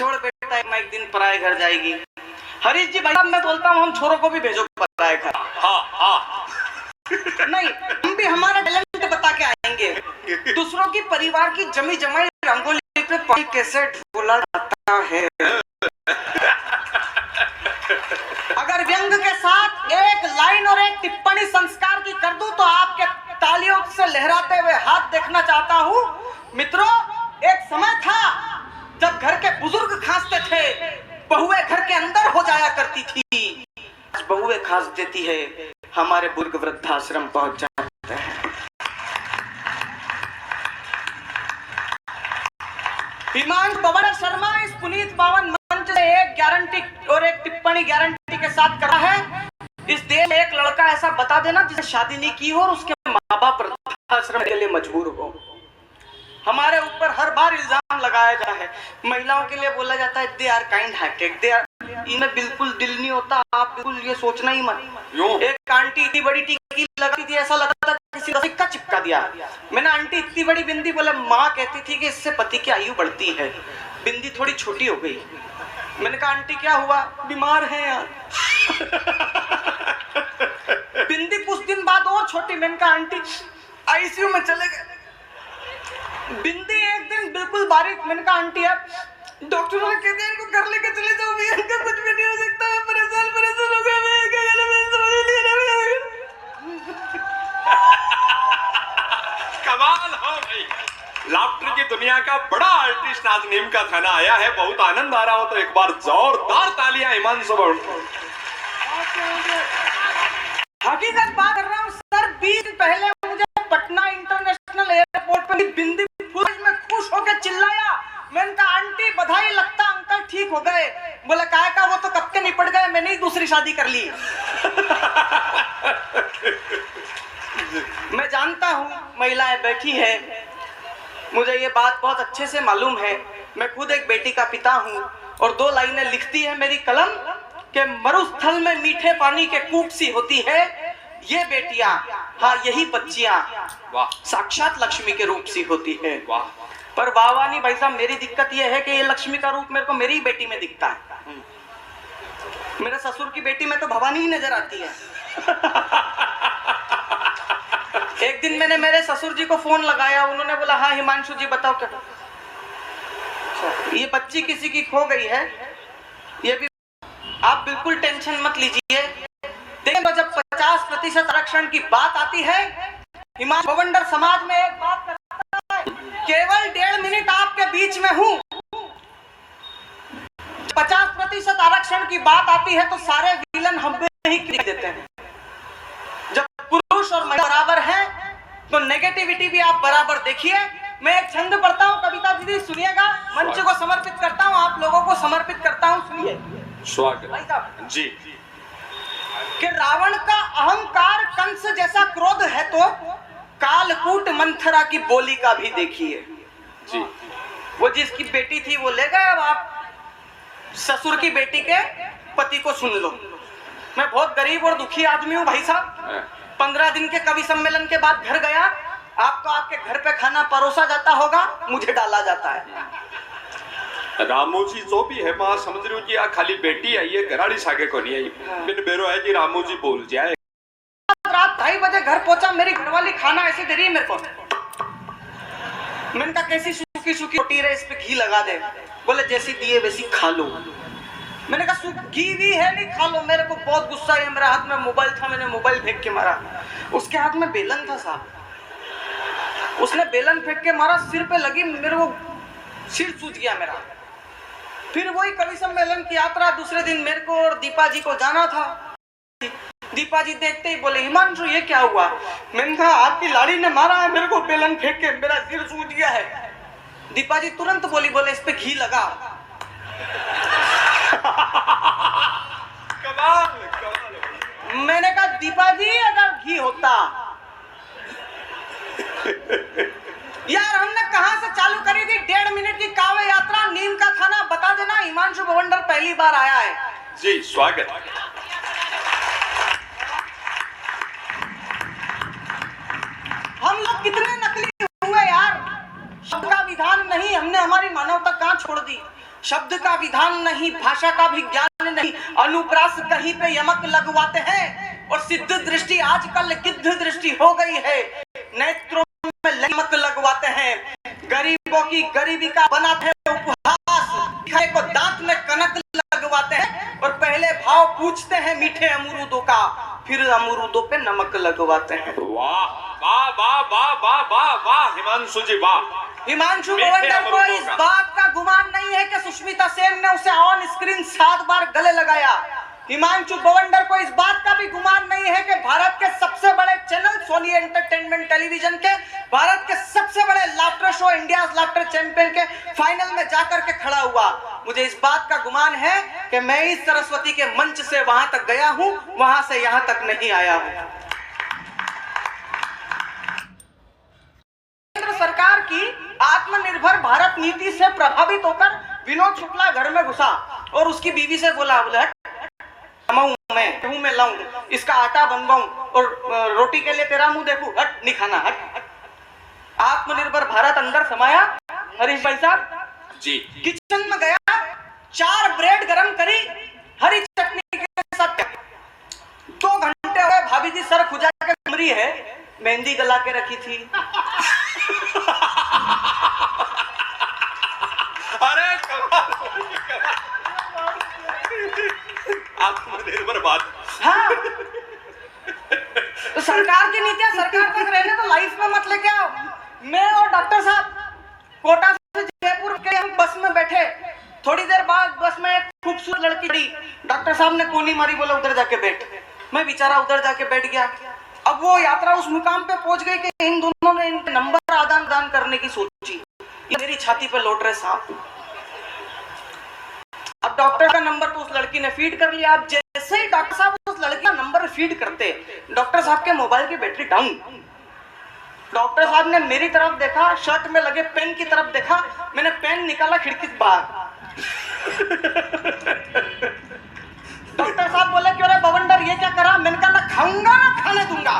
छोड़ बेटा, एक दिन पराए घर जाएगी। हरीश जी भाई साहब, मैं बोलता हूँ हम छोरों को भी भेजो पराए घर। हाँ। नहीं, हम भी हमारा टैलेंट बता के आएंगे। दूसरों की परिवार की जमी जमाई रंगोली पे पानी कैसे बोला जाता है। अगर व्यंग के साथ एक लाइन और एक टिप्पणी संस्कार की कर दूं तो आपके तालियों से लहराते हुए हाथ देखना चाहता हूं। मित्रों, एक समय था जब घर के बुजुर्ग खांसते थे, बहुएं घर के अंदर हो जाया करती थी। आज बहुएं खांस देती है, हमारे बुजुर्ग वृद्धाश्रम पहुंच जाते हैं। हिमांशु पवन शर्मा इस पुनीत पावन मंच से एक गारंटी और एक टिप्पणी गारंटी के साथ कर रहा है। इस देश में एक लड़का ऐसा बता देना जिसने शादी नहीं की हो और उसके माँ बाप वृद्धाश्रम के लिए मजबूर हो। हमारे ऊपर हर बार इल्जाम लगाया जाता है, महिलाओं के लिए बोला जाता है they are kind hearted, they are, इनमें बिल्कुल दिल नहीं होता। आप बिल्कुल ये सोचना ही मत। एक आंटी इतनी बड़ी टिक्की लगाती थी, ऐसा लगता था किसी का सिक्का चिपका दिया। मैंने आंटी इतनी बड़ी बिंदी, बोले माँ कहती थी कि इससे पति की आयु बढ़ती है। बिंदी थोड़ी छोटी हो गई। मैंने कहा आंटी क्या हुआ? बीमार है यार। बिंदी कुछ दिन बाद और छोटी। मैंने कहा आंटी आईसीयू में चले गए। बिंदी एक दिन बिल्कुल बारीक। मैंने कहा आंटी आप, डॉक्टरों ने कह दिया इनको घर लेके चले जाओ, इनका कुछ भी नहीं हो सकता है, परेशान हो गए। मैं क्या करूं, मैं समझ नहीं रहा। कमाल हो भाई, लाफ्टर की दुनिया का बड़ा आर्टिस्ट आज नीम का थाना आया है। बहुत आनंद आ रहा हो तो एक बार जोरदार तालियां हिमांशु को। हकीकत बात कर रहा हूँ सर, 20 दिन पहले मुझे पटना इंटरनेशनल एयरपोर्ट पर बिंदी फूल में खुश होकर चिल्लाया। मैंने कहा आंटी बधाई, लगता अंकल ठीक हो गए। बोला काहे का, वो तो कब के निपट गए, मैंने ही दूसरी शादी कर ली। मैं जानता हूँ महिलाएं बैठी है, मुझे ये बात बहुत अच्छे से मालूम है। मैं खुद एक बेटी का पिता हूँ और 2 लाइनें लिखती है मेरी कलम कि मरुस्थल में मीठे पानी के कूप सी होती है ये बेटियां, हाँ यही बच्चियां साक्षात लक्ष्मी के रूप सी होती है। पर वाह नहीं भाई साहब, मेरी दिक्कत यह है कि ये लक्ष्मी का रूप मेरे को मेरी ही बेटी में दिखता है। मेरे ससुर की बेटी में तो भवानी ही नजर आती है। एक दिन मैंने मेरे ससुर जी को फोन लगाया, उन्होंने बोला हाँ हिमांशु जी बताओ क्या। ये बच्ची किसी की खो गई है, ये भी आप बिल्कुल टेंशन मत लीजिए। देखिए जब 50% आरक्षण की बात आती है, हिमांशु भवंडर समाज में एक बात करता है, केवल 1.5 मिनट आपके बीच में हूं। 50% आरक्षण की बात आती है तो सारे विलन हम पे ही क्लिक देते हैं। जब पुरुष और महिला बराबर हैं तो नेगेटिविटी भी आप बराबर देखिए। मैं एक छंद पढ़ता हूँ, कविता दीदी सुनिएगा। मंच को समर्पित करता हूँ, आप लोगों को समर्पित करता हूँ, सुनिए। स्वागत जी। कि रावण का अहंकार कंस जैसा क्रोध है तो कालकूट मंथरा की बोली का भी देखिए जी। वो जिसकी बेटी थी वो ले गए, अब आप ससुर की बेटी के पति को सुन लो। मैं बहुत गरीब और दुखी आदमी हूँ भाई साहब। 15 दिन के कवि सम्मेलन के बाद घर गया, आपको आपके घर पे खाना परोसा जाता होगा, मुझे डाला जाता है। रामू जी जो भी है मां समझ रही हूँ कि खाली बेटी आई है, घराड़ी सागे को नहीं आई। बिन बेरो है कि रामू जी बोल जाए। रात 2:30 बजे घर पहुंचा, मेरी घरवाली खाना ऐसे दे रही है मेरे को। मैंने कहा कैसी सूखी सूखी रोटी है, इस पे घी लगा दे। बोले जैसी दिए वैसी खा लो। मैंने कहा घी भी है नहीं, खा लो। मेरे को बहुत गुस्सा है, मेरे हाथ में मोबाइल था, मैंने मोबाइल फेंक के मारा। उसके हाथ में बेलन था साहब, उसने बेलन फेंक के मारा, सिर पे लगी, मेरे को सिर सूज गया मेरा। फिर वही कवि सम्मेलन की यात्रा। दूसरे दिन मेरे को और दीपा जी को जाना था। दीपा जी देखते ही बोले हिमांशु ये क्या हुआ? मैंने कहा आपकी लाड़ी ने मारा है मेरे को बेलन फेंक के, मेरा सिर सूज गया है। दीपा जी तुरंत बोली, बोले इस पे घी लगा। कमाल कमाल। मैंने कहा दीपा जी अगर घी होता यार। हमने कहां से चालू करी थी 1.5 मिनट की काव्य यात्रा, नीम का थाना। बता देना हिमांशु भवंडर पहली बार आया है जी। स्वागत। हम लोग कितने नकली हुए यार। शब्द का विधान नहीं, हमने हमारी मानवता कहां छोड़ दी। शब्द का विधान नहीं, भाषा का भी ज्ञान नहीं, अनुप्रास कहीं पे यमक लगवाते हैं और सिद्ध दृष्टि आजकल गिद्ध दृष्टि हो गई है। नेत्रों में यमक लगवाते हैं, गरीबों की गरीबी का बनाते हैं उपहास, खाए को दांत में कनक लगवाते हैं और पहले भाव पूछते हैं मीठे अमरूदों का, फिर अमरूदों पे नमक लगवाते हैं। वाह वाह वाह वाह वाह वाह वाह हिमांशु जी वाह। हिमांशु गवंडर को इस बात का गुमान नहीं है कि सुष्मिता सेन ने उसे ऑन स्क्रीन 7 बार गले लगाया। हिमांशु गवंडर को इस बात का भी गुमान नहीं है कि भारत के सबसे बड़े चैनल सोनी एंटरटेनमेंट टेलीविजन के भारत के सबसे बड़े laughter show India laughter champion के फाइनल में जाकर के खड़ा हुआ। मुझे इस बात का गुमान है कि मैं इस सरस्वती के मंच से वहां तक गया हूं, वहां से यहां तक नहीं आया हूं। केंद्र सरकार की आत्मनिर्भर भारत नीति से प्रभावित होकर विनोद शुक्ला घर में घुसा और उसकी बीवी से बोला, मैं लाऊं, इसका आटा बनवाऊं और रोटी के लिए तेरा मुंह देखूं, हट नहीं खाना, हट। आत्मनिर्भर भारत अंदर समाया। हरीश भाई साहब जी किचन में गया, 4 ब्रेड गरम करी हरी चटनी के साथ। 2 घंटे हो गए, भाभी जी सर खुजा के मरी है, मेहंदी गला के रखी थी। अरे आत्मनिर्भर बात। हाँ, तो सरकार की नीतियां सरकार तक रहने तो लाइफ में मत लेके आओ। मैं और डॉक्टर साहब कोटा से जयपुर के हम बस में बैठे, थोड़ी देर बाद बस में एक खूबसूरत लड़की खड़ी, डॉक्टर साहब ने कोनी मारी, बोला उधर जाके बैठ। मैं बेचारा उधर जाके बैठ गया। अब वो यात्रा उस मुकाम पे पहुंच गई कि इन दोनों ने इनके नंबर आदान प्रदान करने की सोची। मेरी छाती पे लौट रहे सांप। अब डॉक्टर का नंबर तो उस लड़की ने फीड कर लिया। अब जैसे ही डॉक्टर साहब उस लड़की का नंबर फीड करते, डॉक्टर साहब के मोबाइल की बैटरी डाउन। डॉक्टर साहब ने मेरी तरफ देखा, शर्ट में लगे पेन की तरफ देखा, मैंने पेन निकाला खिड़की से बाहर। डॉक्टर साहब बोले, क्यों रे बवंडर ये क्या करा? मैंने कहा ना खाऊंगा ना खाने दूंगा।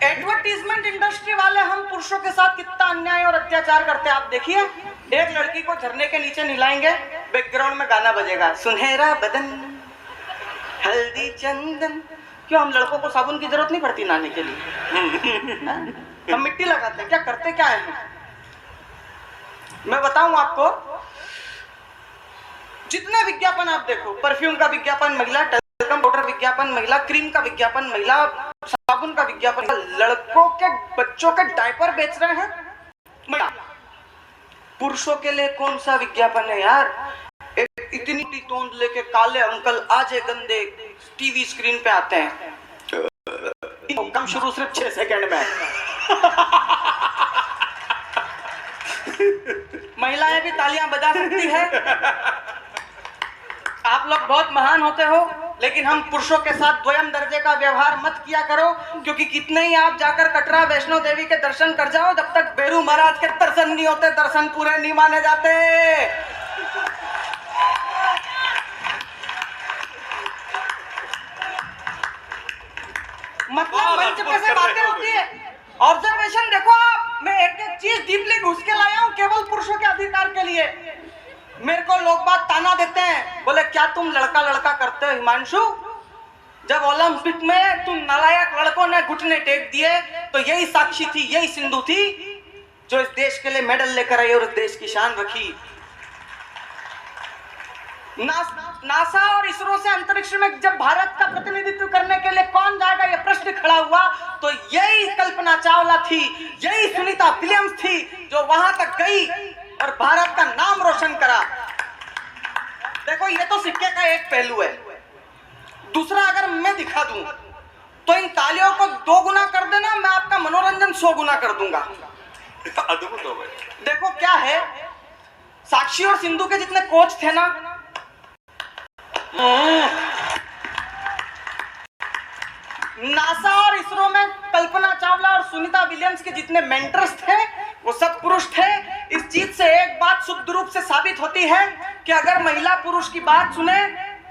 एडवर्टीजमेंट इंडस्ट्री वाले हम पुरुषों के साथ कितना अन्याय और अत्याचार करते हैं आप देखिए। एक लड़की को झरने के नीचे नहलाएंगे, बैकग्राउंड में गाना बजेगा, सुनहरा बदन हल्दी चंदन। क्यों, हम लड़कों को साबुन की जरूरत नहीं पड़ती नहाने के लिए? हम मिट्टी लगाते हैं, क्या करते क्या है? मैं बताऊं आपको, जितने विज्ञापन आप देखो, परफ्यूम का विज्ञापन महिला, टल्कम पाउडर विज्ञापन महिला, क्रीम का विज्ञापन महिला, साबुन का विज्ञापन, लड़कों के बच्चों के डायपर बेच रहे हैं महिला। पुरुषों के लिए कौन सा विज्ञापन है यार? एक इतनी तोंद लेके काले अंकल आजे गंदे टीवी स्क्रीन पे आते हैं, कम शुरू सिर्फ 6 सेकंड में। महिलाएं भी तालियां बजा सकती है। आप लोग बहुत महान होते हो, लेकिन हम पुरुषों के साथ द्वयम दर्जे का व्यवहार मत किया करो, क्योंकि कितने ही आप जाकर कटरा वैष्णो देवी के दर्शन कर जाओ, जब तक बेरू महाराज के दर्शन नहीं होते, दर्शन पूरे नहीं माने जाते। मतलब मंच पे से बातें होती है, ऑब्जर्वेशन देखो आप। मैं एक एक चीज डीपली घुस के लाया हूं केवल पुरुषों के अधिकार के लिए। मेरे को लोग बात ताना देते हैं, बोले क्या तुम लड़का लड़का करते हो हिमांशु? जब ओलंपिक में तुम नालायक लड़कों ने घुटने टेक दिए तो यही साक्षी थी, यही सिंधु थी जो इस देश के लिए मेडल लेकर आई और इस देश की शान रखी। नासा और इसरो से अंतरिक्ष में जब भारत का प्रतिनिधित्व करने के लिए कौन जाएगा ये प्रश्न खड़ा हुआ, तो यही कल्पना चावला थी, यही सुनीता विलियम्स थी जो वहां तक गई और भारत का नाम रोशन करा। देखो ये तो सिक्के का एक पहलू है। दूसरा अगर मैं दिखा दूं तो इन तालियों को 2 गुना कर देना, मैं आपका मनोरंजन 100 गुना कर दूंगा। अद्भुत हो गए। देखो क्या है, साक्षी और सिंधु के जितने कोच थे ना, नासा और इसरो में कल्पना चावला और सुनीता विलियम्स के जितने मेंटर्स थे वो सब पुरुष थे। इस चीज से एक बात शुद्ध रूप से साबित होती है कि अगर महिला पुरुष की बात सुने,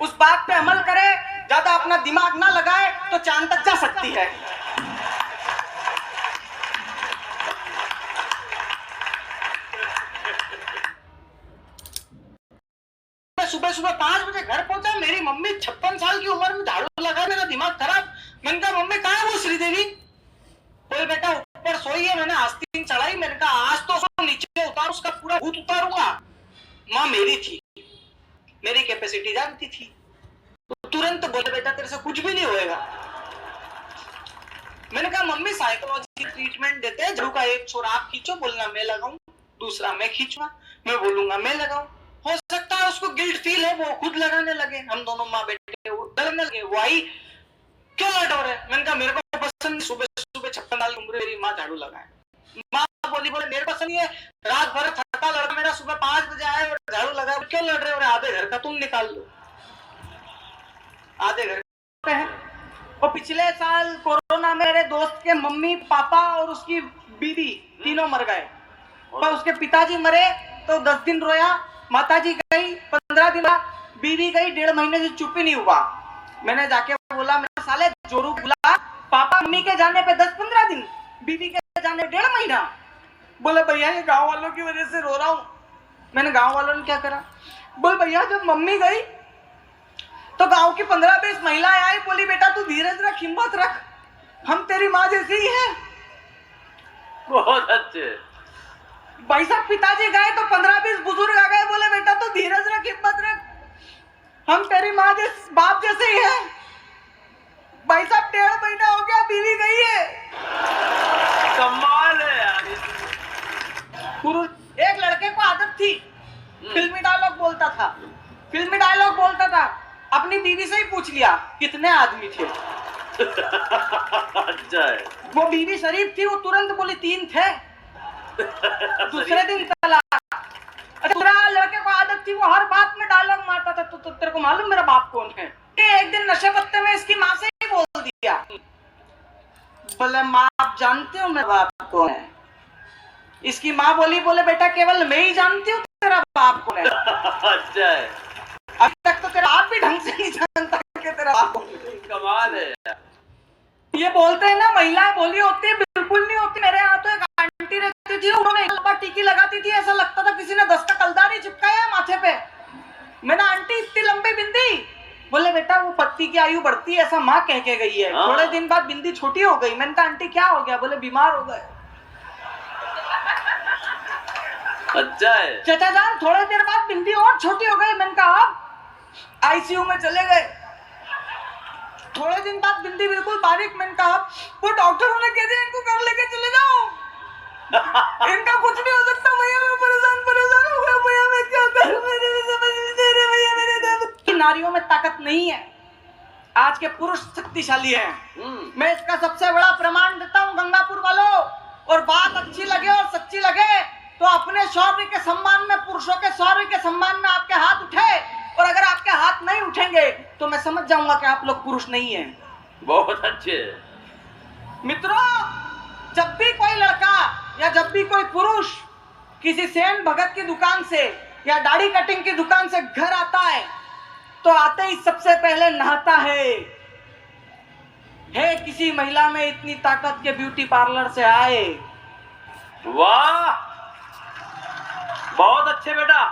उस बात पे अमल करे, ज्यादा अपना दिमाग ना लगाए, तो चांद तक जा सकती है। रहती थी। तो तुरंत बोले बेटा तेरे से कुछ भी नहीं होएगा। मैंने कहा मम्मी साइकोलॉजी ट्रीटमेंट देते हैं, झाड़ू का एक छोर आप खींचो, बोलना मैं लगाऊं, दूसरा मैं खींचूंगा, मैं बोलूंगा मैं लगाऊं। हो सकता है उसको गिल्ट फील है, वो खुद लगाने लगे। हम दोनों माँ बेटे लगने लगे। वो आई, क्यों लट हो रहे? मैंने कहा मेरे को पसंद, सुबह सुबह 56 साल की उम्र मेरी माँ झाड़ू लगाए। माँ बोली बोले मेरे पसंद नहीं है, रात भर थका लड़का मेरा सुबह 5 बजे आए और झाड़ू लगाए, क्यों लड़ रहे हो? आधे घर का तुम निकाल लो, आधे घर पे है। और पिछले साल कोरोना में मेरे दोस्त के मम्मी पापा और उसकी बीवी तीनों मर गए। पर उसके पिताजी मरे तो 10 दिन रोया, माताजी गई 15 दिन, बीवी गई 1.5 महीने से चुप ही नहीं हुआ। मैंने जाके बोला मेरे साले जोरू बुला, पापा मम्मी के जाने पे 10-15 दिन, बीवी के जाने 1.5 महीना। बोले भैया ये गांव वालों की वजह से रो रहा हूं। मैंने गांव वालों ने क्या करा? बोल भैया जब मम्मी गई तो गांव की 15-20 महिलाएं आई, बोली बेटा तू धीरज रख, हिम्मत रख, हम तेरी माँ जैसी ही है। बहुत अच्छे। भाई साहब पिताजी गए तो 15-20 बुजुर्ग आ गए, बोले बेटा तू धीरज रख, हिम्मत रख, हम तेरी माँ जैसे बाप जैसे ही है। भाई साहब 1.5 महीना हो गया, बीवी गई है। कमाल है यार। पुरुष, एक लड़के को आदत थी, फिल्मी डायलॉग बोलता था, फिल्मी डायलॉग बोलता था। अपनी बीवी से ही पूछ लिया कितने आदमी थे। अच्छा है। वो बीवी शरीफ थी, वो तुरंत बोली 3 थे। दूसरे दिन तलाक। दूसरा लड़के को आदत थी, वो हर बात में डायलॉग मारता था, तो तेरे को मालूम मेरा बाप कौन है? एक दिन नशे पत्ते में इसकी माँ से ही बोल दिया, बोले माँ आप जानते हो मेरा बाप कौन है? इसकी माँ बोली बोले बेटा केवल मैं ही जानती हूँ तेरा बाप कौन है। अच्छा है। अभी तक तो तेरा बाप भी ढंग से नहीं जानता कि तेरा बाप कौन है। कमाल है। ये बोलते हैं ना महिलाएं भोली होती है, बिल्कुल नहीं होती। मेरे यहाँ तो एक आंटी रहती थी, उन्होंने एक लंबा टीकी लगाती थी, ऐसा लगता था किसी ने 10 का कलदारी चिपकाया है माथे पे। मैंने आंटी इतनी लंबी बिंदी, बोले बेटा वो पत्ती की आयु बढ़ती है, ऐसा माँ कह के गई है। थोड़े दिन बाद बिंदी छोटी हो गई। मैंने कहा आंटी क्या हो गया? बोले बीमार हो गए। अच्छा है। चाचा जान थोड़ी देर बाद बिंदी और छोटी हो गई। मैंने कहा आप आईसीयू में चले गए। थोड़े दिन बाद बिंदी बिल्कुल बारीक। मैंने कहा वो डॉक्टरों ने कह दिया इनको घर लेके चले जाओ, इनका कुछ नहीं हो सकता। भैया मैं परेशान हो गया, भैया मैं क्या करूं, मेरे समझ नहीं दे रहे भैया, मेरे दर्द। नारियों में ताकत नहीं है, आज के पुरुष शक्तिशाली हैं। मैं इसका सबसे बड़ा प्रमाण देता हूं गंगापुर वालों। और बात अच्छी लगे और सच्ची लगे तो अपने शौर्य के सम्मान में, पुरुषों के शौर्य के सम्मान में आपके हाथ उठे, और अगर आपके हाथ नहीं उठेंगे तो मैं समझ जाऊंगा कि आप लोग पुरुष नहीं हैं। बहुत अच्छे। मित्रों, जब भी कोई लड़का या जब भी कोई पुरुष किसी सेन भगत की दुकान से या दाढ़ी कटिंग की दुकान से घर आता है तो आते ही सबसे पहले नहाता है। किसी महिला में इतनी ताकत के ब्यूटी पार्लर से आए। वाह बहुत अच्छे बेटा।